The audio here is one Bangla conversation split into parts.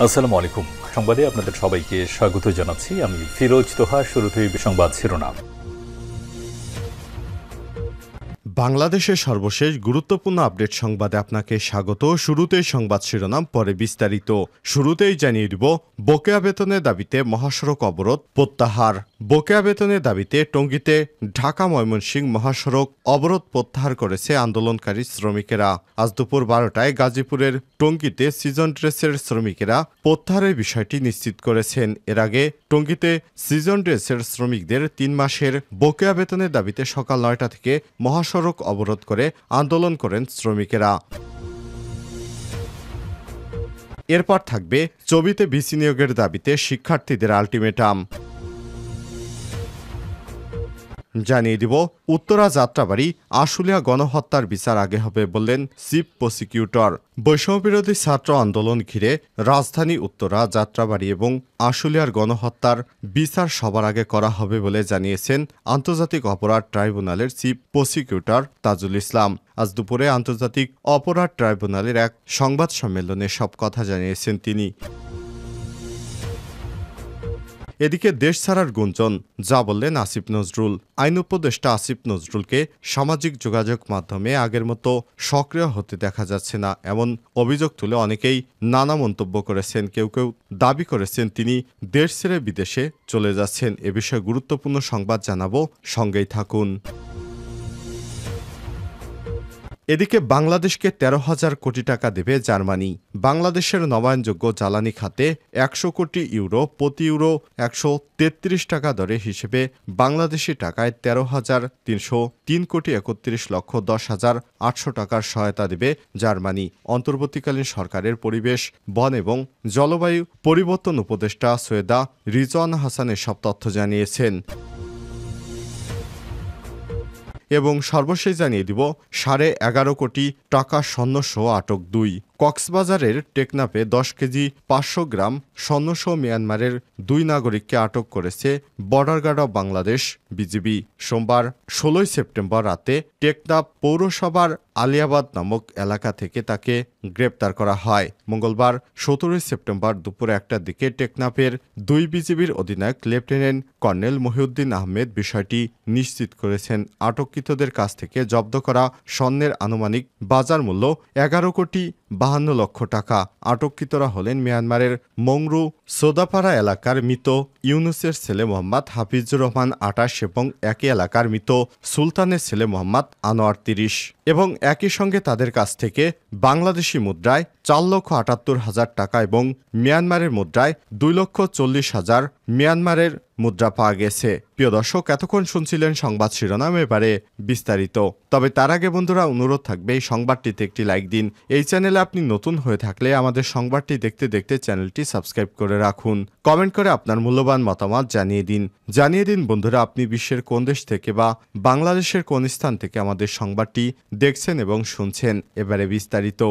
আসসালামু আলাইকুম। সংবাদে আপনাদের সবাইকে স্বাগত জানাচ্ছি। আমি ফিরোজ তোহা। শুরুতেই সংবাদ শিরোনাম। বাংলাদেশের সর্বশেষ গুরুত্বপূর্ণ আপডেট সংবাদে আপনাকে স্বাগত। শুরুতেই সংবাদ শিরোনাম, পরে বিস্তারিত। শুরুতেই জানিয়ে দিব, বকেয়া বেতনের দাবিতে মহাসড়ক অবরোধ প্রত্যাহার। বকেয়া বেতনের দাবিতে টঙ্গীতে ঢাকা ময়মনসিংহ মহাসড়ক অবরোধ প্রত্যাহার করেছে আন্দোলনকারী শ্রমিকেরা। আজ দুপুর 12টায় গাজীপুরের টঙ্গীতে সিজন ড্রেসের শ্রমিকেরা প্রত্যাহারের বিষয়টি নিশ্চিত করেছেন। এর আগে টঙ্গীতে সিজন ড্রেসের শ্রমিকদের 3 মাসের বকেয়া বেতনের দাবিতে সকাল 9টা থেকে মহাসড়ক অবরোধ করে আন্দোলন করেন শ্রমিকেরা। এরপর থাকবে চবিতে ভিসি নিয়োগের দাবিতে শিক্ষার্থীদের আলটিমেটাম। জানিয়ে দিব, উত্তরা যাত্রাবাড়ি আশুলিয়া গণহত্যার বিচার আগে হবে বললেন চিফ প্রসিকিউটর। বৈষম্যবিরোধী ছাত্র আন্দোলন ঘিরে রাজধানী উত্তরা, যাত্রাবাড়ি এবং আশুলিয়ার গণহত্যার বিচার সবার আগে করা হবে বলে জানিয়েছেন আন্তর্জাতিক অপরাধ ট্রাইব্যুনালের চিফ প্রসিকিউটর তাজুল ইসলাম। আজ দুপুরে আন্তর্জাতিক অপরাধ ট্রাইব্যুনালের এক সংবাদ সম্মেলনে সব কথা জানিয়েছেন তিনি। এদিকে দেশ ছাড়ার গুঞ্জন, যা বললেন আসিফ নজরুল। আইন উপদেষ্টা আসিফ নজরুলকে সামাজিক যোগাযোগ মাধ্যমে আগের মতো সক্রিয় হতে দেখা যাচ্ছে না, এমন অভিযোগ তুলে অনেকেই নানা মন্তব্য করেছেন। কেউ কেউ দাবি করেছেন তিনি দেশ ছেড়ে বিদেশে চলে যাচ্ছেন। এ বিষয়ে গুরুত্বপূর্ণ সংবাদ জানাবো, সঙ্গেই থাকুন। এদিকে বাংলাদেশকে 13,000 কোটি টাকা দেবে জার্মানি। বাংলাদেশের নবায়নযোগ্য জ্বালানি খাতে 100 কোটি ইউরো, প্রতি ইউরো 133 টাকা দরে হিসেবে বাংলাদেশি টাকায় 13,303 কোটি 31,10,800 টাকার সহায়তা দেবে জার্মানি। অন্তর্বর্তীকালীন সরকারের পরিবেশ, বন এবং জলবায়ু পরিবর্তন উপদেষ্টা সৈয়দা রিজওয়ানা হাসান এসব তথ্য জানিয়েছেন। এবং সর্বশেষ জানিয়ে দিব, 11.5 কোটি টাকা স্বর্ণসহ আটক 2। কক্সবাজারের টেকনাফে 10 কেজি 500 গ্রাম স্বর্ণসহ মিয়ানমারের 2 নাগরিককে আটক করেছে border guard of Bangladesh BGB. সোমবার 16 সেপ্টেম্বর রাতে টেকনাফ পৌরসভার আলিয়াবাদ নামক এলাকা থেকে তাকে গ্রেপ্তার করা হয়। মঙ্গলবার 17 সেপ্টেম্বর দুপুর 1টার দিকে টেকনাফের 2 বিজিবির অধিনায়ক লেফটেন্যান্ট কর্নেল মহিউদ্দিন আহমেদ বিষয়টি নিশ্চিত করেছেন। আটককৃতদের কাছ থেকে জব্দ করা স্বর্ণের আনুমানিক বাজার মূল্য 11 কোটি 52 লক্ষ টাকা। আটককৃতরা হলেন মিয়ানমারের মংরু সোদাপাড়া এলাকার মৃত ইউনুসের ছেলে মোহাম্মদ হাফিজুর রহমান 28 এবং একই এলাকার মৃত সুলতানের ছেলে মোহাম্মদ আনোয়ার 30 এবং একই সঙ্গে তাদের কাছ থেকে বাংলাদেশি মুদ্রায় 4,78,000 টাকা এবং মিয়ানমারের মুদ্রায় 2,40,000 মিয়ানমারের মুদ্রা পাওয়া গেছে। প্রিয় দর্শক, এতক্ষণ শুনছিলেন সংবাদ শিরোনাম, এবারে বিস্তারিত। তবে তার আগে বন্ধুরা, অনুরোধ থাকবে এই সংবাদটিতে একটি লাইক দিন। এই চ্যানেলে আপনি নতুন হয়ে থাকলে আমাদের সংবাদটি দেখতে দেখতে চ্যানেলটি সাবস্ক্রাইব করে রাখুন। কমেন্ট করে আপনার মূল্যবান মতামত জানিয়ে দিন বন্ধুরা, আপনি বিশ্বের কোন দেশ থেকে বা বাংলাদেশের কোন স্থান থেকে আমাদের সংবাদটি দেখছেন এবং শুনছেন। এবারে বিস্তারিত।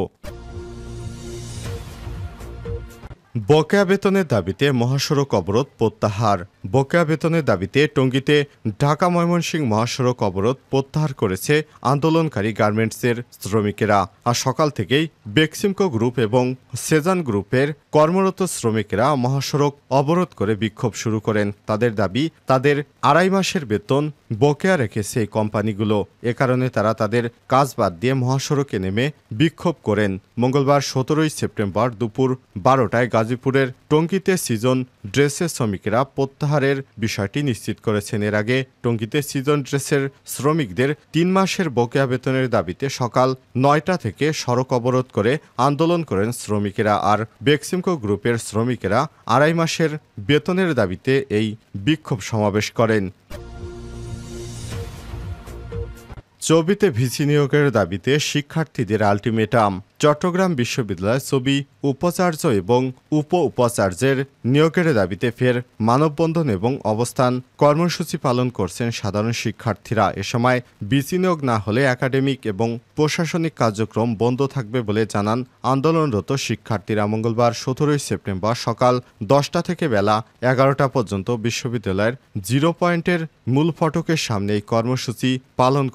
বকেয়া বেতনের দাবিতে মহাসড়ক অবরোধ প্রত্যাহার। বকেয়া বেতনের দাবিতে টঙ্গীতে ঢাকা ময়মনসিংহ মহাসড়ক অবরোধ প্রত্যাহার করেছে আন্দোলনকারী গার্মেন্টসের শ্রমিকেরা। আর সকাল থেকেই বেক্সিমকো গ্রুপ এবং সেজান গ্রুপের কর্মরত শ্রমিকেরা মহাসড়ক অবরোধ করে বিক্ষোভ শুরু করেন। তাদের দাবি, তাদের 2.5 মাসের বেতন বকেয়া রেখেছে এই কোম্পানিগুলো। এ কারণে তারা তাদের কাজ বাদ দিয়ে মহাসড়কে নেমে বিক্ষোভ করেন। মঙ্গলবার 17 সেপ্টেম্বর দুপুর 12টায় গাজীপুরের টঙ্গীতে সিজন ড্রেসের শ্রমিকেরা প্রত্যাহারের বিষয়টি নিশ্চিত করেছেন। এর আগে টঙ্গীতে সিজন ড্রেসের শ্রমিকদের 3 মাসের বকেয়া বেতনের দাবিতে সকাল 9টা থেকে সড়ক অবরোধ করে আন্দোলন করেন শ্রমিকেরা। আর বেক্সিমকো গ্রুপের শ্রমিকেরা 2.5 মাসের বেতনের দাবিতে এই বিক্ষোভ সমাবেশ করেন। চবিতে ভিসি নিয়োগের দাবিতে শিক্ষার্থীদের আলটিমেটাম। চট্টগ্রাম বিশ্ববিদ্যালয় চবি উপাচার্য এবং উপ উপাচার্যের নিয়োগের দাবিতে ফের মানববন্ধন এবং অবস্থান কর্মসূচি পালন করছেন সাধারণ শিক্ষার্থীরা। এ সময় ভিসি নিয়োগ না হলে একাডেমিক এবং প্রশাসনিক কার্যক্রম বন্ধ থাকবে বলে জানান আন্দোলনরত শিক্ষার্থীরা। মঙ্গলবার 17 সেপ্টেম্বর সকাল 10টা থেকে বেলা 11টা পর্যন্ত বিশ্ববিদ্যালয়ের 0 পয়েন্টের মূল ফটকের সামনে এই কর্মসূচি পালন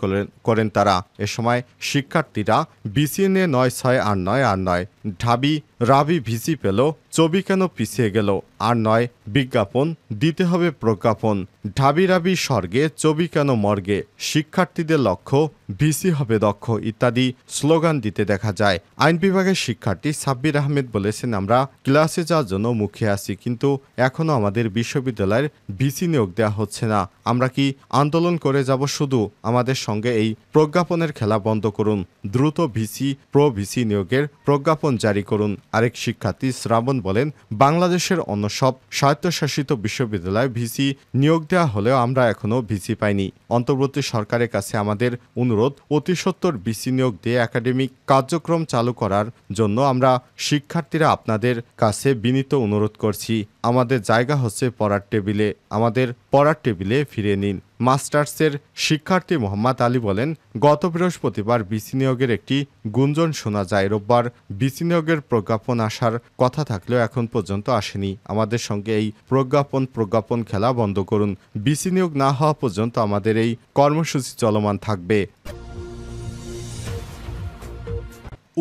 করেন তারা। এ সময় শিক্ষার্থীরা ভিসি নিয়ে 9, 6 আর 9 ঢাবি রাবি ভিসি পেল ছবি কেন পিছিয়ে গেল? আর নয় বিজ্ঞাপন, দিতে হবে প্রজ্ঞাপন। ঢাবি স্বর্গে, ছবি কেন মর্গে? শিক্ষার্থীদের লক্ষ্য, ভিসি হবে দক্ষ ইত্যাদি স্লোগান দিতে দেখা যায়। আইন বিভাগের শিক্ষার্থী সাব্বির আহমেদ বলেছেন, আমরা ক্লাসে যাওয়ার জন্য মুখে আছি, কিন্তু এখনো আমাদের বিশ্ববিদ্যালয়ের ভিসি নিয়োগ দেওয়া হচ্ছে না। আমরা কি আন্দোলন করে যাব? শুধু আমাদের সঙ্গে এই প্রজ্ঞাপনের খেলা বন্ধ করুন। দ্রুত ভিসি, ভিসি নিয়োগের প্রজ্ঞাপন জারি করুন। আরেক শিক্ষার্থী শ্রাবণ বলেন, বাংলাদেশের অন্য সব স্বায়ত্তশাসিত বিশ্ববিদ্যালয়ে ভিসি নিয়োগ দেওয়া হলেও আমরা এখনো ভিসি পাইনি। অন্তর্বর্তী সরকারের কাছে আমাদের অনুরোধ, অতি সত্বর ভিসি নিয়োগ দিয়ে একাডেমিক কার্যক্রম চালু করার জন্য আমরা শিক্ষার্থীরা আপনাদের কাছে বিনীত অনুরোধ করছি। আমাদের জায়গা হচ্ছে পড়ার টেবিলে, আমাদের পড়ার টেবিলে ফিরে নিন। মাস্টার্সের শিক্ষার্থী মোহাম্মদ আলী বলেন, গত বৃহস্পতিবার ভিসি নিয়োগের একটি গুঞ্জন শোনা যায়। রোববার ভিসি নিয়োগের প্রজ্ঞাপন আসার কথা থাকলেও এখন পর্যন্ত আসেনি। আমাদের সঙ্গে এই প্রজ্ঞাপন খেলা বন্ধ করুন। ভিসি নিয়োগ না হওয়া পর্যন্ত আমাদের এই কর্মসূচি চলমান থাকবে।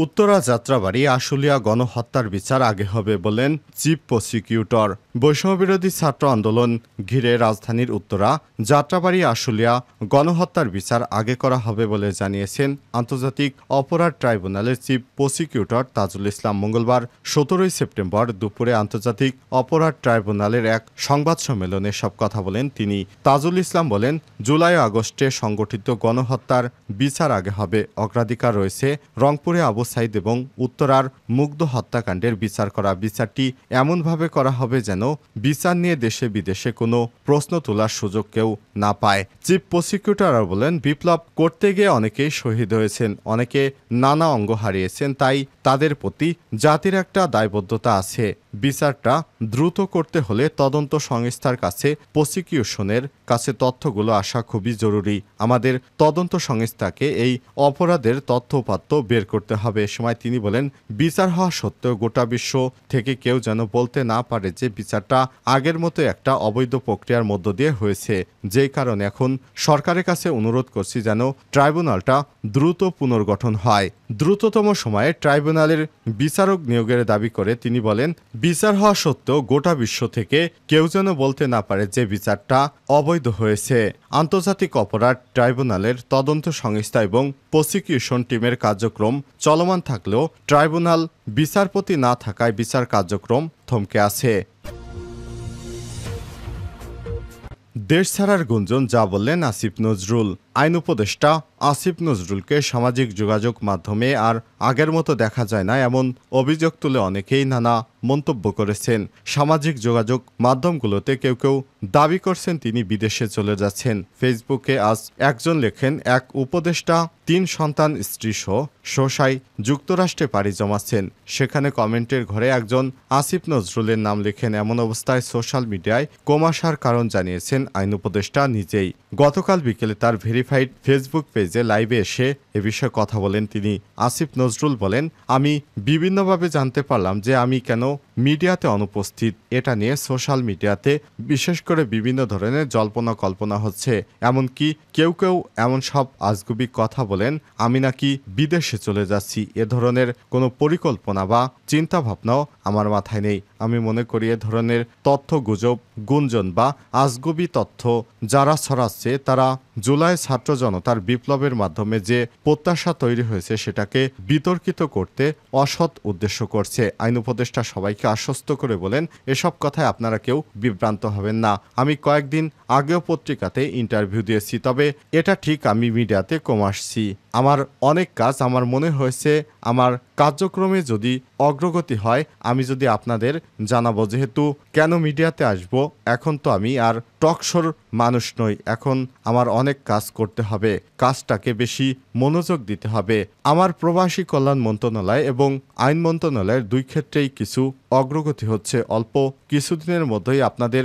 উত্তরা যাত্রাবাড়ি আশুলিয়া গণহত্যার বিচার আগে হবে বলেন চিফ প্রসিকিউটর। বৈষম্যবিরোধী ছাত্র আন্দোলন ঘিরে রাজধানীর উত্তরা যাত্রাবাড়ি আশুলিয়া গণহত্যার বিচার আগে করা হবে বলে জানিয়েছেন আন্তর্জাতিক অপরাধ ট্রাইব্যুনালের চিফ প্রসিকিউটর তাজুল ইসলাম। মঙ্গলবার 17 সেপ্টেম্বর দুপুরে আন্তর্জাতিক অপরাধ ট্রাইব্যুনালের এক সংবাদ সম্মেলনে সব কথা বলেন তিনি। তাজুল ইসলাম বলেন, জুলাই আগস্টে সংগঠিত গণহত্যার বিচার আগে হবে। অগ্রাধিকার রয়েছে রংপুরে আবু সাইদ এবং উত্তরার মুগ্ধ হত্যাকাণ্ডের বিচার করা। বিচারটি এমনভাবে করা হবে যেন বিচার নিয়ে দেশে বিদেশে কোনো প্রশ্ন তোলার সুযোগ কেউ না পায়। চিফ প্রসিকিউটর বলেন, বিপ্লব করতে গিয়ে অনেকেই শহীদ হয়েছেন, অনেকে নানা অঙ্গ হারিয়েছেন, তাই তাদের প্রতি জাতির একটা দায়বদ্ধতা আছে। বিচারটা দ্রুত করতে হলে তদন্ত সংস্থার কাছে, প্রসিকিউশনের কাছে তথ্যগুলো আসা খুবই জরুরি। আমাদের তদন্ত সংস্থাকে এই অপরাধের তথ্যপাত্য বের করতে হবে। এ সময় তিনি বলেন, বিচার হওয়া সত্ত্বেও গোটা বিশ্ব থেকে কেউ যেন বলতে না পারে যে বিচারটা আগের মতো একটা অবৈধ প্রক্রিয়ার মধ্য দিয়ে হয়েছে। যেই কারণে এখন সরকারের কাছে অনুরোধ করছি যেন ট্রাইব্যুনালটা দ্রুত পুনর্গঠন হয়। দ্রুততম সময়ে ট্রাইব্যুনালের বিচারক নিয়োগের দাবি করে তিনি বলেন, বিচার হওয়া সত্ত্বেও গোটা বিশ্ব থেকে কেউ যেন বলতে না পারে যে বিচারটা অবৈধ হয়েছে। আন্তর্জাতিক অপরাধ ট্রাইব্যুনালের তদন্ত সংস্থা এবং প্রসিকিউশন টিমের কার্যক্রম চলমান থাকলেও ট্রাইব্যুনাল বিচারপতি না থাকায় বিচার কার্যক্রম থমকে আছে। দেশ ছাড়ার গুঞ্জন, যা বললেন আসিফ নজরুল। আইন উপদেষ্টা আসিফ নজরুলকে সামাজিক যোগাযোগ মাধ্যমে আর আগের মতো দেখা যায় না, এমন অভিযোগ তুলে অনেকেই নানা মন্তব্য করেছেন। সামাজিক যোগাযোগ মাধ্যমগুলোতে কেউ দাবি করছেন তিনি বিদেশে চলে যাচ্ছেন। ফেসবুকে আজ একজন লেখেন, এক উপদেষ্টা 3 সন্তান স্ত্রীসহ শোষায় যুক্তরাষ্ট্রে পাড়ি জমাচ্ছেন। সেখানে কমেন্টের ঘরে একজন আসিফ নজরুলের নাম লেখেন। এমন অবস্থায় সোশ্যাল মিডিয়ায় কমাসার কারণ জানিয়েছেন আইন উপদেষ্টা নিজেই। গতকাল বিকেলে তার ভেরিফাইড ফেসবুক পেজে লাইভে এসে এ বিষয়ে কথা বলেন তিনি। আসিফ নজরুল বলেন, আমি বিভিন্নভাবে জানতে পারলাম যে আমি কেন মিডিয়াতে অনুপস্থিত। এটা নিয়ে সোশ্যাল মিডিয়াতে বিশেষ করে বিভিন্ন ধরনের জল্পনা কল্পনা হচ্ছে। এমনকি কেউ এমন সব আজগুবি কথা বলেন আমি নাকি বিদেশে চলে যাচ্ছি। এ ধরনের কোনো পরিকল্পনা বা চিন্তা ভাবনাও আমার মাথায় নেই। আমি মনে করি এ ধরনের তথ্য গুজব, গুঞ্জন বা আজগুবি তথ্য যারা ছড়াচ্ছে তারা জুলাই ছাত্র জনতার বিপ্লবের মাধ্যমে যে প্রত্যাশা তৈরি হয়েছে সেটাকে বিতর্কিত করতে অসৎ উদ্দেশ্য করছে। আইন উপদেষ্টা সবাইকে আশ্বস্ত করে বলেন, এসব কথায় আপনারা কেউ বিভ্রান্ত হবেন না। আমি কয়েকদিন আগেও পত্রিকাতে ইন্টারভিউ দিয়েছি, তবে এটা ঠিক আমি মিডিয়াতে কম আসছি। আমার অনেক কাজ, আমার মনে হয়েছে আমার কার্যক্রমে যদি অগ্রগতি হয় আমি যদি আপনাদের জানাবো। যেহেতু কেন মিডিয়াতে আসব, এখন তো আমি আর টকশোর মানুষ নই। এখন আমার অনেক কাজ করতে হবে, কাজটাকে বেশি মনোযোগ দিতে হবে। আমার প্রবাসী কল্যাণ মন্ত্রণালয় এবং আইন মন্ত্রণালয়ের 2 ক্ষেত্রেই কিছু অগ্রগতি হচ্ছে। অল্প কিছুদিনের মধ্যেই আপনাদের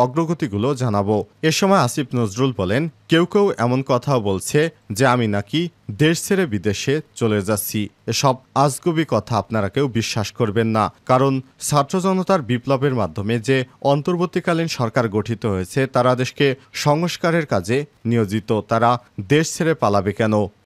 অগ্রগতিগুলো জানাবো। এ সময় আসিফ নজরুল বলেন, কেউ এমন কথাও বলছে যে আমি নাকি দেশ ছেড়ে বিদেশে চলে যাচ্ছি। এসব আজগুবি কথা আপনারা কেউ বিশ্বাস করবেন না, কারণ ছাত্র জনতার বিপ্লবের মাধ্যমে যে অন্তর্বর্তীকালীন সরকার গঠিত হয়েছে তারা দেশকে সংস্কারের কাজে নিয়োজিত। তারা দেশ ছেড়ে পালাবে কেন?